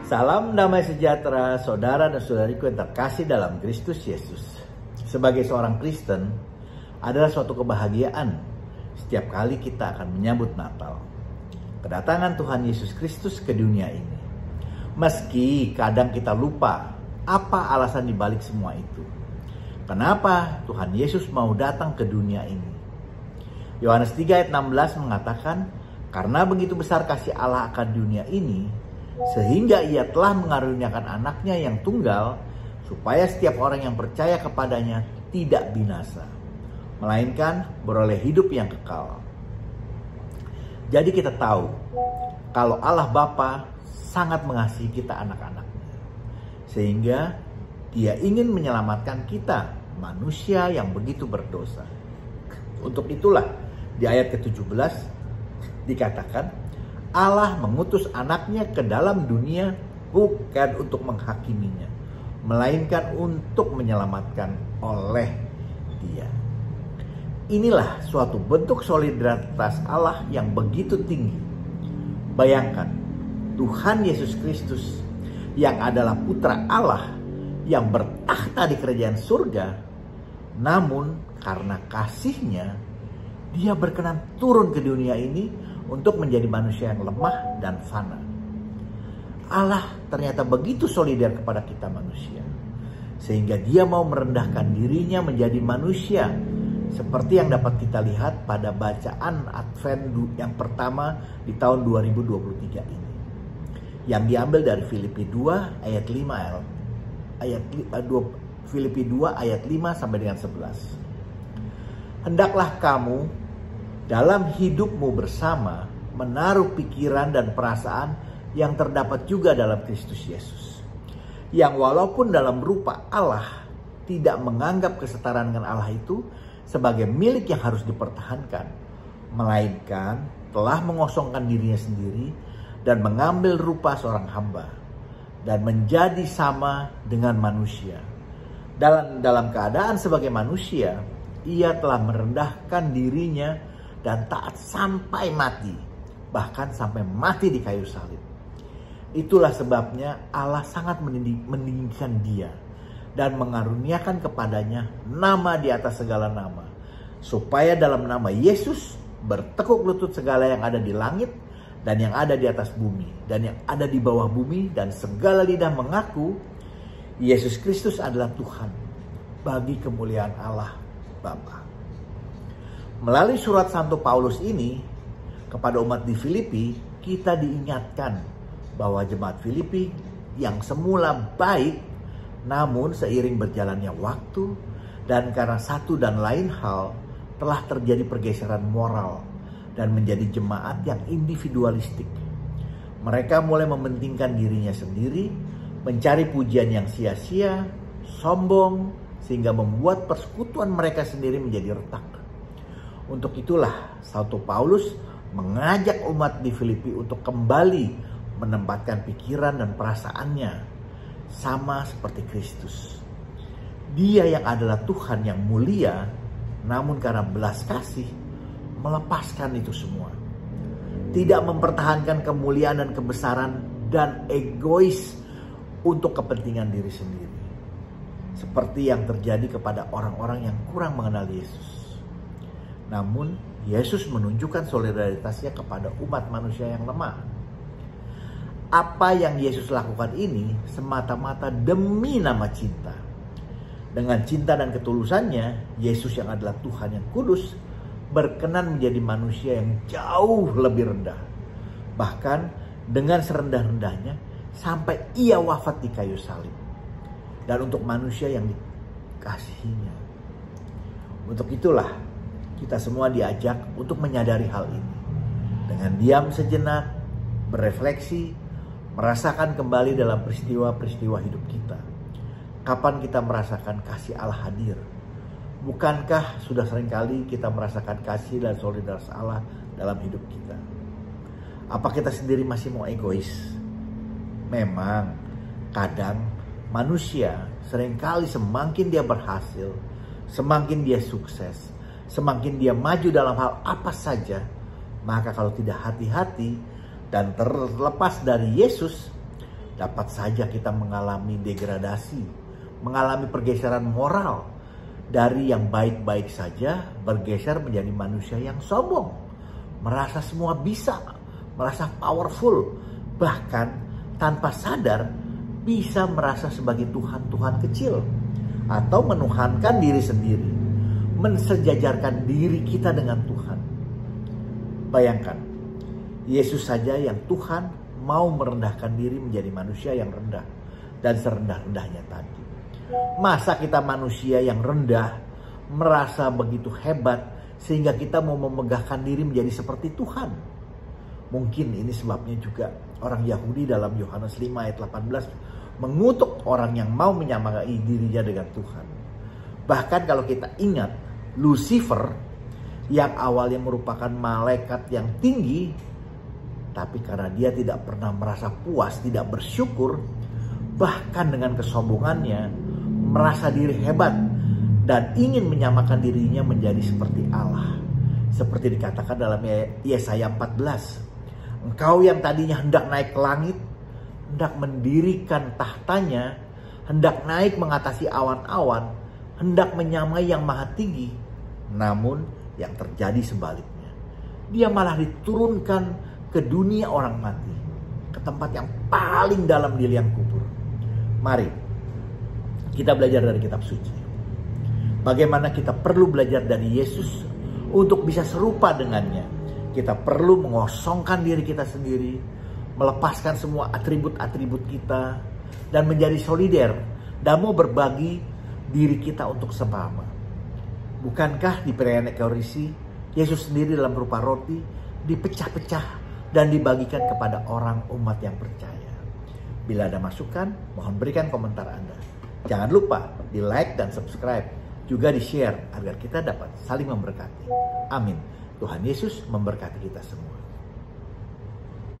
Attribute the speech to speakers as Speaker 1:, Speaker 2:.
Speaker 1: Salam damai sejahtera saudara dan saudariku yang terkasih dalam Kristus Yesus. Sebagai seorang Kristen, adalah suatu kebahagiaan setiap kali kita akan menyambut Natal. Kedatangan Tuhan Yesus Kristus ke dunia ini. Meski kadang kita lupa apa alasan dibalik semua itu. Kenapa Tuhan Yesus mau datang ke dunia ini? Yohanes 3 ayat 16 mengatakan, karena begitu besar kasih Allah akan dunia ini, sehingga ia telah mengaruniakan anaknya yang tunggal, supaya setiap orang yang percaya kepadanya tidak binasa, melainkan beroleh hidup yang kekal. Jadi kita tahu, kalau Allah Bapa sangat mengasihi kita anak-anaknya, sehingga Dia ingin menyelamatkan kita, manusia yang begitu berdosa. Untuk itulah di ayat ke-17 dikatakan, Allah mengutus anaknya ke dalam dunia bukan untuk menghakiminya, melainkan untuk menyelamatkan oleh Dia. Inilah suatu bentuk solidaritas Allah yang begitu tinggi. Bayangkan, Tuhan Yesus Kristus yang adalah putra Allah yang bertakhta di kerajaan surga, namun karena kasih-Nya, Dia berkenan turun ke dunia ini untuk menjadi manusia yang lemah dan fana. Allah ternyata begitu solidar kepada kita manusia, sehingga Dia mau merendahkan dirinya menjadi manusia, seperti yang dapat kita lihat pada bacaan Advent yang pertama di tahun 2023 ini, yang diambil dari Filipi 2 ayat 5 Filipi 2 ayat 5 sampai dengan 11. Hendaklah kamu dalam hidupmu bersama menaruh pikiran dan perasaan yang terdapat juga dalam Kristus Yesus, yang walaupun dalam rupa Allah tidak menganggap kesetaraan dengan Allah itu sebagai milik yang harus dipertahankan, melainkan telah mengosongkan dirinya sendiri dan mengambil rupa seorang hamba dan menjadi sama dengan manusia. Dalam keadaan sebagai manusia, Ia telah merendahkan dirinya dan taat sampai mati, bahkan sampai mati di kayu salib. Itulah sebabnya Allah sangat meninggikan Dia dan mengaruniakan kepadanya nama di atas segala nama, supaya dalam nama Yesus bertekuk lutut segala yang ada di langit dan yang ada di atas bumi dan yang ada di bawah bumi, dan segala lidah mengaku Yesus Kristus adalah Tuhan, bagi kemuliaan Allah Bapa. Melalui surat Santo Paulus ini kepada umat di Filipi, kita diingatkan bahwa jemaat Filipi yang semula baik, namun seiring berjalannya waktu dan karena satu dan lain hal telah terjadi pergeseran moral dan menjadi jemaat yang individualistik. Mereka mulai mementingkan dirinya sendiri, mencari pujian yang sia-sia, sombong, sehingga membuat persekutuan mereka sendiri menjadi retak. Untuk itulah Santo Paulus mengajak umat di Filipi untuk kembali menempatkan pikiran dan perasaannya sama seperti Kristus. Dia yang adalah Tuhan yang mulia, namun karena belas kasih melepaskan itu semua. Tidak mempertahankan kemuliaan dan kebesaran dan egois untuk kepentingan diri sendiri. Seperti yang terjadi kepada orang-orang yang kurang mengenal Yesus. Namun, Yesus menunjukkan solidaritasnya kepada umat manusia yang lemah. Apa yang Yesus lakukan ini semata-mata demi nama cinta. Dengan cinta dan ketulusannya, Yesus yang adalah Tuhan yang kudus berkenan menjadi manusia yang jauh lebih rendah. Bahkan dengan serendah-rendahnya sampai Ia wafat di kayu salib. Dan untuk manusia yang dikasihinya. Untuk itulah kita semua diajak untuk menyadari hal ini. Dengan diam sejenak, berefleksi, merasakan kembali dalam peristiwa-peristiwa hidup kita. Kapan kita merasakan kasih Allah hadir? Bukankah sudah seringkali kita merasakan kasih dan solidaritas Allah dalam hidup kita? Apa kita sendiri masih mau egois? Memang kadang manusia seringkali semakin dia berhasil, semakin dia sukses, semakin dia maju dalam hal apa saja, maka kalau tidak hati-hati dan terlepas dari Yesus, dapat saja kita mengalami degradasi, mengalami pergeseran moral dari yang baik-baik saja bergeser menjadi manusia yang sombong, merasa semua bisa, merasa powerful, bahkan tanpa sadar bisa merasa sebagai Tuhan-Tuhan kecil atau menuhankan diri sendiri, mensejajarkan diri kita dengan Tuhan. Bayangkan, Yesus saja yang Tuhan mau merendahkan diri menjadi manusia yang rendah dan serendah-rendahnya tadi. Masa kita manusia yang rendah merasa begitu hebat sehingga kita mau memegahkan diri menjadi seperti Tuhan? Mungkin ini sebabnya juga orang Yahudi dalam Yohanes 5 ayat 18 mengutuk orang yang mau menyamakan dirinya dengan Tuhan. Bahkan kalau kita ingat, Lucifer yang awalnya merupakan malaikat yang tinggi, tapi karena dia tidak pernah merasa puas, tidak bersyukur, bahkan dengan kesombongannya merasa diri hebat dan ingin menyamakan dirinya menjadi seperti Allah. Seperti dikatakan dalam Yesaya 14, engkau yang tadinya hendak naik ke langit, hendak mendirikan tahtanya, hendak naik mengatasi awan-awan, hendak menyamai yang maha tinggi, namun yang terjadi sebaliknya. Dia malah diturunkan ke dunia orang mati, ke tempat yang paling dalam di liang kubur. Mari kita belajar dari kitab suci. Bagaimana kita perlu belajar dari Yesus untuk bisa serupa dengannya. Kita perlu mengosongkan diri kita sendiri, melepaskan semua atribut-atribut kita, dan menjadi solider dan mau berbagi diri kita untuk sesama. Bukankah di perayaan Ekaristi, Yesus sendiri dalam rupa roti dipecah-pecah dan dibagikan kepada orang umat yang percaya? Bila ada masukan, mohon berikan komentar Anda. Jangan lupa di like dan subscribe, juga di share agar kita dapat saling memberkati. Amin. Tuhan Yesus memberkati kita semua.